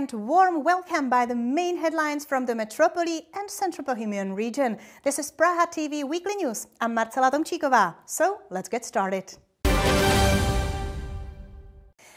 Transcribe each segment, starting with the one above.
and warm welcome by the main headlines from the metropolis and Central Bohemian region. This is Praha TV Weekly News. I'm Marcela Tomčíková. So let's get started.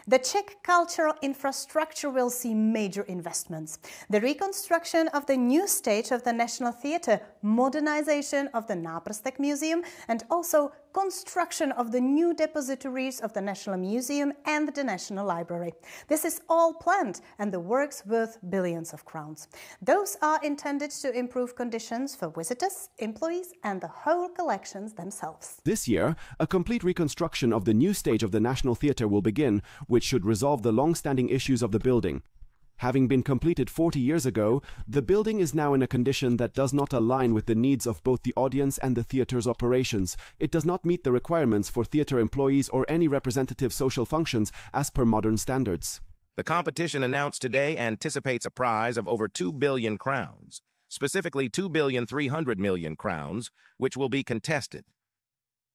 The Czech cultural infrastructure will see major investments. The reconstruction of the new stage of the National Theatre, modernization of the Náprstek Museum, and also construction of the new depositories of the National Museum and the National Library. This is all planned and the works worth billions of crowns. Those are intended to improve conditions for visitors, employees and the whole collections themselves. This year, a complete reconstruction of the new stage of the National Theatre will begin, which should resolve the long-standing issues of the building. Having been completed 40 years ago, the building is now in a condition that does not align with the needs of both the audience and the theatre's operations. It does not meet the requirements for theatre employees or any representative social functions as per modern standards. The competition announced today anticipates a prize of over 2 billion crowns, specifically 2,300 million crowns, which will be contested.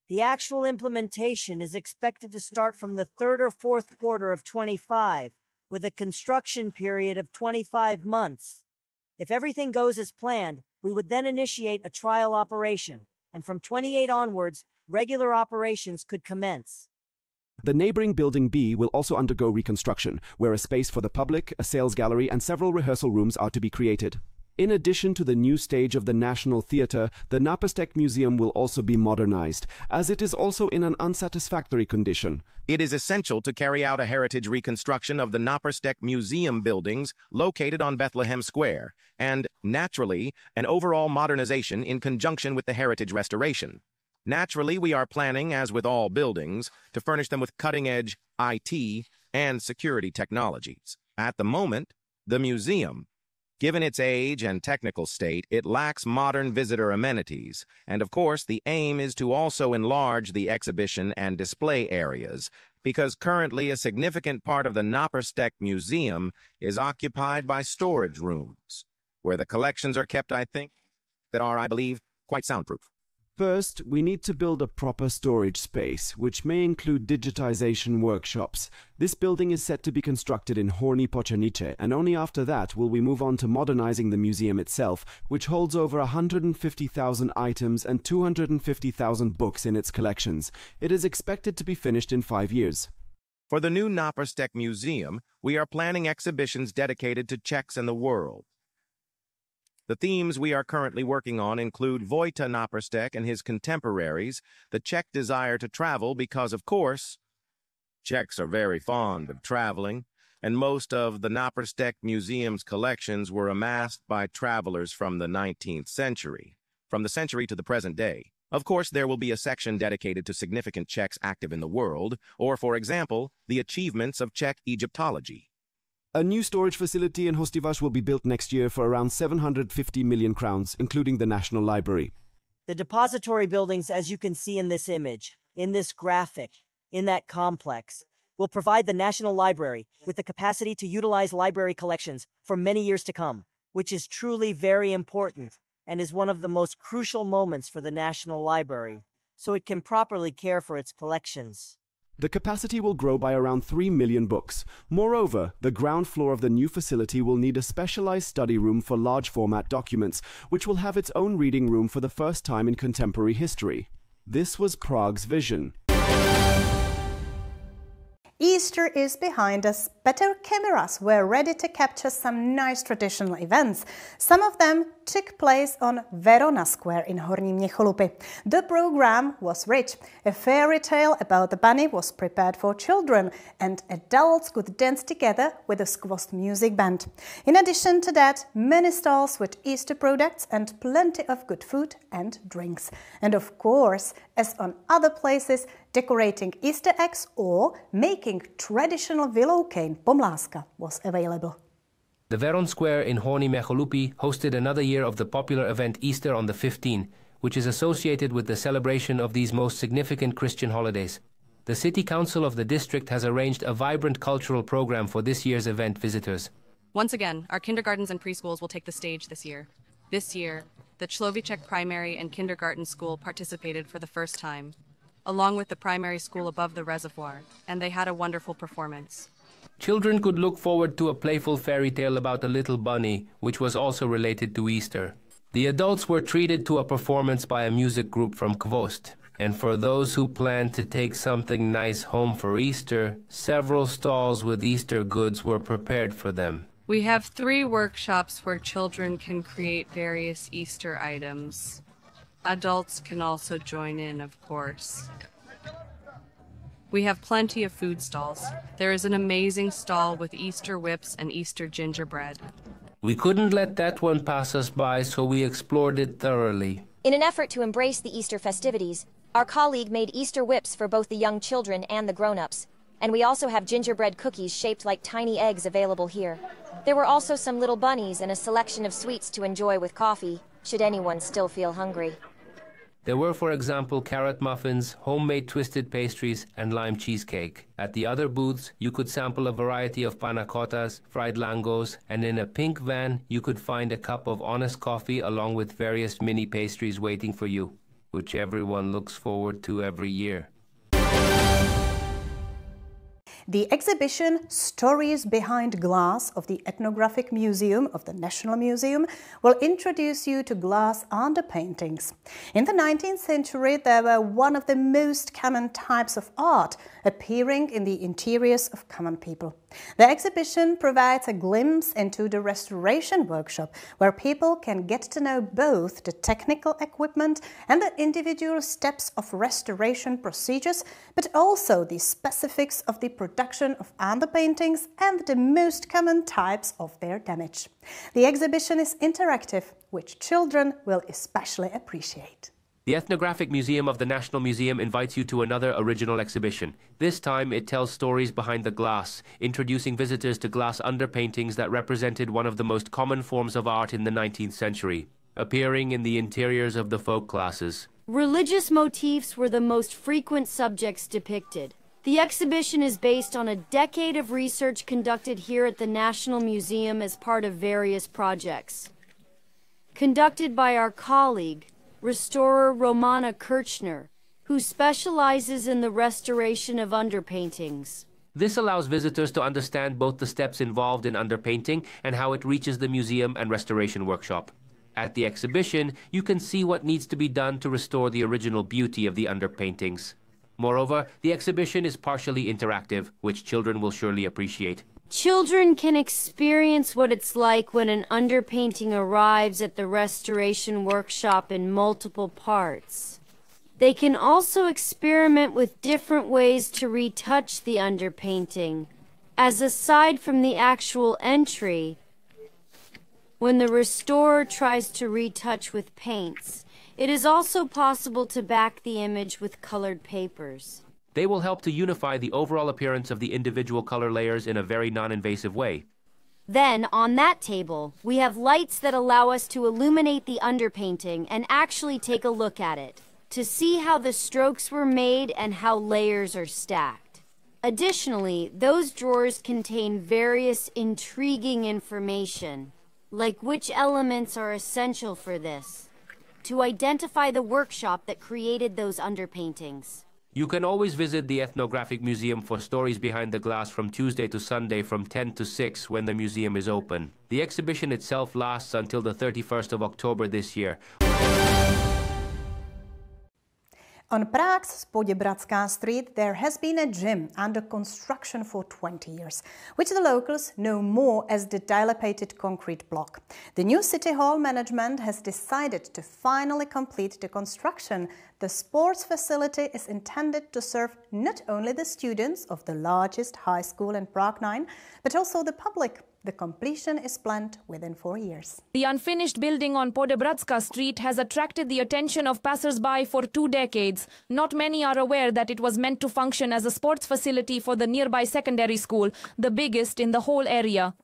The actual implementation is expected to start from the third or fourth quarter of 25. With a construction period of 25 months. If everything goes as planned, we would then initiate a trial operation, and from 28 onwards, regular operations could commence. The neighboring Building B will also undergo reconstruction, where a space for the public, a sales gallery and several rehearsal rooms are to be created. In addition to the new stage of the National Theatre, the Náprstek Museum will also be modernized, as it is also in an unsatisfactory condition. It is essential to carry out a heritage reconstruction of the Náprstek Museum buildings located on Bethlehem Square, and, naturally, an overall modernization in conjunction with the heritage restoration. Naturally, we are planning, as with all buildings, to furnish them with cutting-edge IT and security technologies. At the moment, the museum, given its age and technical state, it lacks modern visitor amenities, and of course the aim is to also enlarge the exhibition and display areas, because currently a significant part of the Náprstek Museum is occupied by storage rooms, where the collections are kept, I believe, quite soundproof. First, we need to build a proper storage space, which may include digitization workshops. This building is set to be constructed in Horní Počernice, and only after that will we move on to modernizing the museum itself, which holds over 150,000 items and 250,000 books in its collections. It is expected to be finished in 5 years. For the new Náprstek Museum, we are planning exhibitions dedicated to Czechs and the world. The themes we are currently working on include Vojta Náprstek and his contemporaries, the Czech desire to travel because, of course, Czechs are very fond of traveling, and most of the Náprstek Museum's collections were amassed by travelers from the 19th century, from the century to the present day. Of course, there will be a section dedicated to significant Czechs active in the world, or, for example, the achievements of Czech Egyptology. A new storage facility in Hostivař will be built next year for around 750 million crowns, including the National Library. The depository buildings, as you can see in this image, in this graphic, in that complex, will provide the National Library with the capacity to utilize library collections for many years to come, which is truly very important and is one of the most crucial moments for the National Library, so it can properly care for its collections. The capacity will grow by around 3 million books. Moreover, the ground floor of the new facility will need a specialized study room for large-format documents, which will have its own reading room for the first time in contemporary history. This was Prague's vision. Easter is behind us. Better cameras were ready to capture some nice traditional events. Some of them took place on Verona Square in Horní Měcholupy. The program was rich. A fairy tale about the bunny was prepared for children, and adults could dance together with a skvost music band. In addition to that, many stalls with Easter products and plenty of good food and drinks. And of course, as on other places, decorating Easter eggs or making traditional willow cane pomláska was available. The Veron Square in Horní Měcholupy hosted another year of the popular event Easter on the 15th, which is associated with the celebration of these most significant Christian holidays. The City Council of the district has arranged a vibrant cultural program for this year's event visitors. Once again, our kindergartens and preschools will take the stage this year. This year, the Človíček Primary and Kindergarten School participated for the first time, along with the primary school above the reservoir, and they had a wonderful performance. Children could look forward to a playful fairy tale about a little bunny, which was also related to Easter. The adults were treated to a performance by a music group from Kvost. And for those who planned to take something nice home for Easter, several stalls with Easter goods were prepared for them. We have 3 workshops where children can create various Easter items. Adults can also join in, of course. We have plenty of food stalls. There is an amazing stall with Easter whips and Easter gingerbread. We couldn't let that one pass us by, so we explored it thoroughly. In an effort to embrace the Easter festivities, our colleague made Easter whips for both the young children and the grown-ups. And we also have gingerbread cookies shaped like tiny eggs available here. There were also some little bunnies and a selection of sweets to enjoy with coffee, should anyone still feel hungry. There were, for example, carrot muffins, homemade twisted pastries, and lime cheesecake. At the other booths, you could sample a variety of panna cottas, fried langos, and in a pink van, you could find a cup of honest coffee along with various mini pastries waiting for you, which everyone looks forward to every year. The exhibition Stories Behind Glass of the Ethnographic Museum of the National Museum will introduce you to glass underpaintings. In the 19th century, they were one of the most common types of art appearing in the interiors of common people. The exhibition provides a glimpse into the restoration workshop, where people can get to know both the technical equipment and the individual steps of restoration procedures, but also the specifics of the production of underpaintings and the most common types of their damage. The exhibition is interactive, which children will especially appreciate. The Ethnographic Museum of the National Museum invites you to another original exhibition. This time it tells stories behind the glass, introducing visitors to glass underpaintings that represented one of the most common forms of art in the 19th century, appearing in the interiors of the folk classes. Religious motifs were the most frequent subjects depicted. The exhibition is based on a decade of research conducted here at the National Museum as part of various projects. Conducted by our colleague, restorer Romana Kirchner, who specializes in the restoration of underpaintings. This allows visitors to understand both the steps involved in underpainting and how it reaches the museum and restoration workshop. At the exhibition, you can see what needs to be done to restore the original beauty of the underpaintings. Moreover, the exhibition is partially interactive, which children will surely appreciate. Children can experience what it's like when an underpainting arrives at the restoration workshop in multiple parts. They can also experiment with different ways to retouch the underpainting, as aside from the actual entry, when the restorer tries to retouch with paints, it is also possible to back the image with colored papers. They will help to unify the overall appearance of the individual color layers in a very non-invasive way. Then, on that table, we have lights that allow us to illuminate the underpainting and actually take a look at it, to see how the strokes were made and how layers are stacked. Additionally, those drawers contain various intriguing information, like which elements are essential for this, to identify the workshop that created those underpaintings. You can always visit the Ethnographic Museum for stories behind the glass from Tuesday to Sunday from 10 to 6 when the museum is open. The exhibition itself lasts until the 31st of October this year. On Prague's Poděbradská Street, there has been a gym under construction for 20 years, which the locals know more as the dilapidated concrete block. The new City Hall management has decided to finally complete the construction. The sports facility is intended to serve not only the students of the largest high school in Prague 9, but also the public. The completion is planned within 4 years. The unfinished building on Poděbradská Street has attracted the attention of passers-by for 2 decades. Not many are aware that it was meant to function as a sports facility for the nearby secondary school, the biggest in the whole area.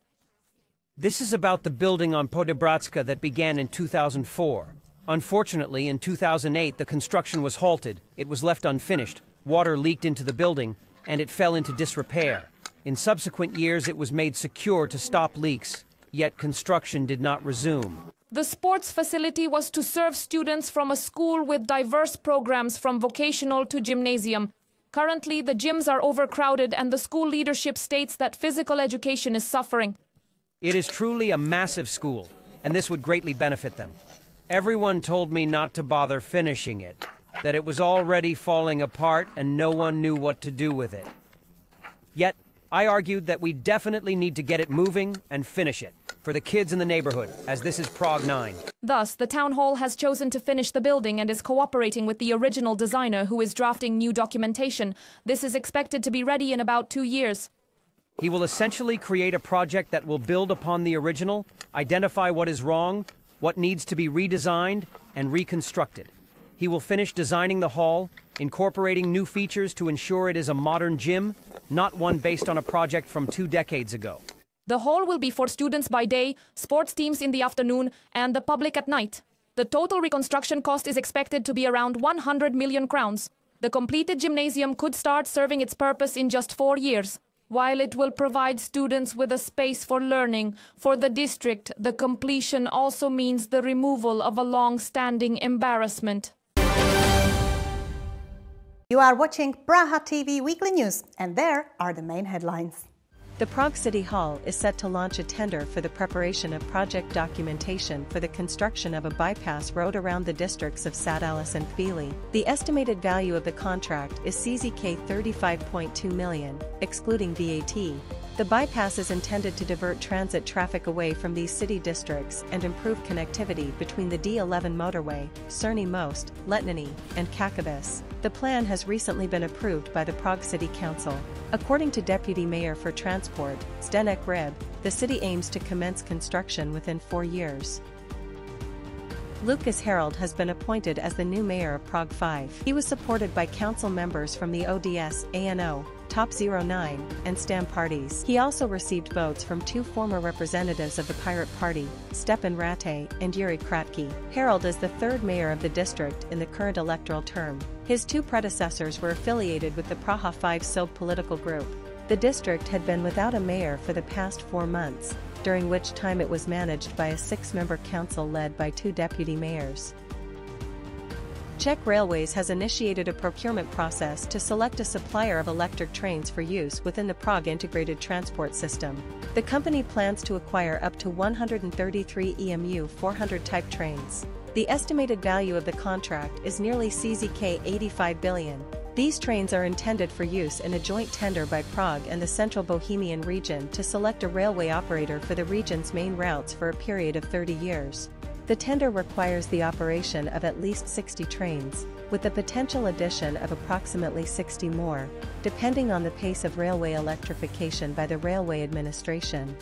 This is about the building on Poděbradská that began in 2004. Unfortunately, in 2008, the construction was halted. It was left unfinished. Water leaked into the building, and it fell into disrepair. In subsequent years, it was made secure to stop leaks, yet construction did not resume. The sports facility was to serve students from a school with diverse programs from vocational to gymnasium. Currently, the gyms are overcrowded and the school leadership states that physical education is suffering. It is truly a massive school, and this would greatly benefit them. Everyone told me not to bother finishing it, that it was already falling apart and no one knew what to do with it. Yet, I argued that we definitely need to get it moving and finish it, for the kids in the neighborhood, as this is Prague 9. Thus, the town hall has chosen to finish the building and is cooperating with the original designer who is drafting new documentation. This is expected to be ready in about 2 years. He will essentially create a project that will build upon the original, identify what is wrong, what needs to be redesigned, and reconstructed. He will finish designing the hall, incorporating new features to ensure it is a modern gym, not one based on a project from 2 decades ago. The hall will be for students by day, sports teams in the afternoon, and the public at night. The total reconstruction cost is expected to be around 100 million crowns. The completed gymnasium could start serving its purpose in just 4 years. While it will provide students with a space for learning, for the district, the completion also means the removal of a long-standing embarrassment. You are watching Praha TV Weekly News, and there are the main headlines. The Prague City Hall is set to launch a tender for the preparation of project documentation for the construction of a bypass road around the districts of Sadalis and Chvíli. The estimated value of the contract is CZK 35.2 million, excluding VAT. The bypass is intended to divert transit traffic away from these city districts and improve connectivity between the D11 motorway, Cerny Most, Letnany, and Kakabis. The plan has recently been approved by the Prague City Council. According to Deputy Mayor for Transport, Zdeněk Ryb, the city aims to commence construction within 4 years. Lucas Harold has been appointed as the new mayor of Prague 5. He was supported by council members from the ODS, ANO, Top 09, and STAM parties. He also received votes from 2 former representatives of the Pirate Party, Stepan Ratej and Yuri Kratky. Harold is the 3rd mayor of the district in the current electoral term. His 2 predecessors were affiliated with the Praha 5 SOB political group. The district had been without a mayor for the past 4 months, during which time it was managed by a 6-member council led by 2 deputy mayors. Czech Railways has initiated a procurement process to select a supplier of electric trains for use within the Prague integrated transport system. The company plans to acquire up to 133 EMU 400 type trains. The estimated value of the contract is nearly CZK 85 billion. These trains are intended for use in a joint tender by Prague and the Central Bohemian region to select a railway operator for the region's main routes for a period of 30 years. The tender requires the operation of at least 60 trains, with the potential addition of approximately 60 more, depending on the pace of railway electrification by the railway administration.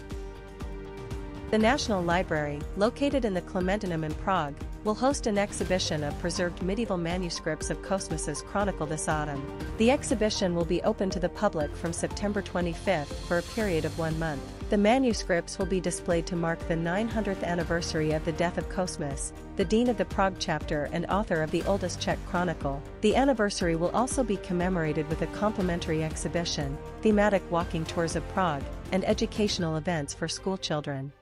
The National Library, located in the Klementinum in Prague, will host an exhibition of preserved medieval manuscripts of Kosmas's Chronicle this autumn. The exhibition will be open to the public from September 25th for a period of 1 month. The manuscripts will be displayed to mark the 900th anniversary of the death of Kosmas, the dean of the Prague chapter and author of the oldest Czech chronicle. The anniversary will also be commemorated with a complimentary exhibition, thematic walking tours of Prague, and educational events for school children.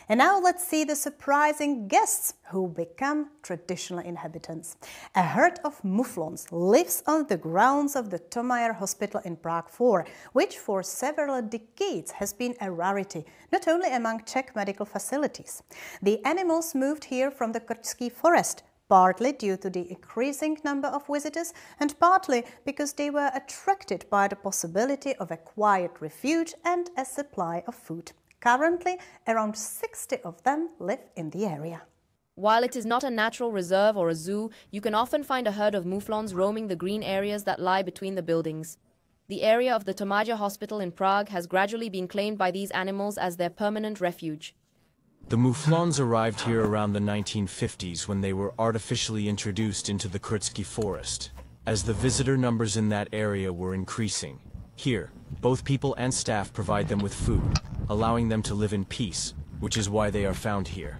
And now let's see the surprising guests who become traditional inhabitants. A herd of mouflons lives on the grounds of the Tomayer Hospital in Prague 4, which for several decades has been a rarity, not only among Czech medical facilities. The animals moved here from the Krčský forest, partly due to the increasing number of visitors and partly because they were attracted by the possibility of a quiet refuge and a supply of food. Currently, around 60 of them live in the area. While it is not a natural reserve or a zoo, you can often find a herd of mouflons roaming the green areas that lie between the buildings. The area of the Tomayer Hospital in Prague has gradually been claimed by these animals as their permanent refuge. The mouflons arrived here around the 1950s when they were artificially introduced into the Krčský forest, as the visitor numbers in that area were increasing. Here, both people and staff provide them with food, allowing them to live in peace, which is why they are found here.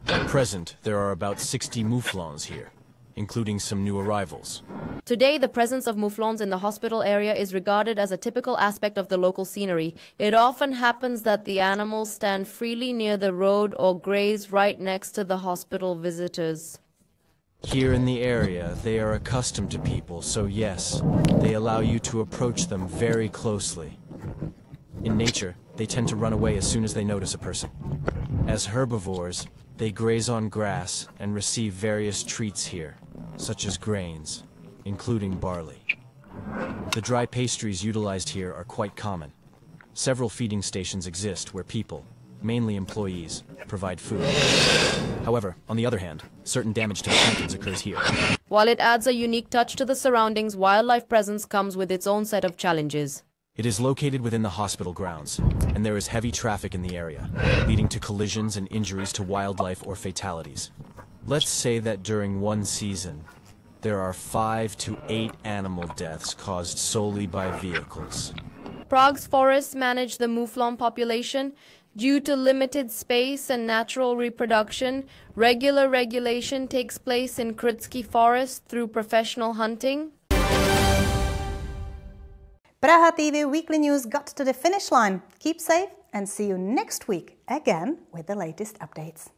At present, there are about 60 mouflons here, including some new arrivals. Today, the presence of mouflons in the hospital area is regarded as a typical aspect of the local scenery. It often happens that the animals stand freely near the road or graze right next to the hospital visitors. Here in the area, they are accustomed to people, so yes, they allow you to approach them very closely. In nature, they tend to run away as soon as they notice a person. As herbivores, they graze on grass and receive various treats here, such as grains, including barley. The dry pastries utilized here are quite common. Several feeding stations exist where people, mainly employees, provide food. However, on the other hand, certain damage to the plantains occurs here. While it adds a unique touch to the surroundings, wildlife presence comes with its own set of challenges. It is located within the hospital grounds, and there is heavy traffic in the area, leading to collisions and injuries to wildlife or fatalities. Let's say that during one season, there are 5 to 8 animal deaths caused solely by vehicles. Prague's forests manage the mouflon population. Due to limited space and natural reproduction, regular regulation takes place in Krtsky Forest through professional hunting. Praha TV Weekly News got to the finish line. Keep safe and see you next week again with the latest updates.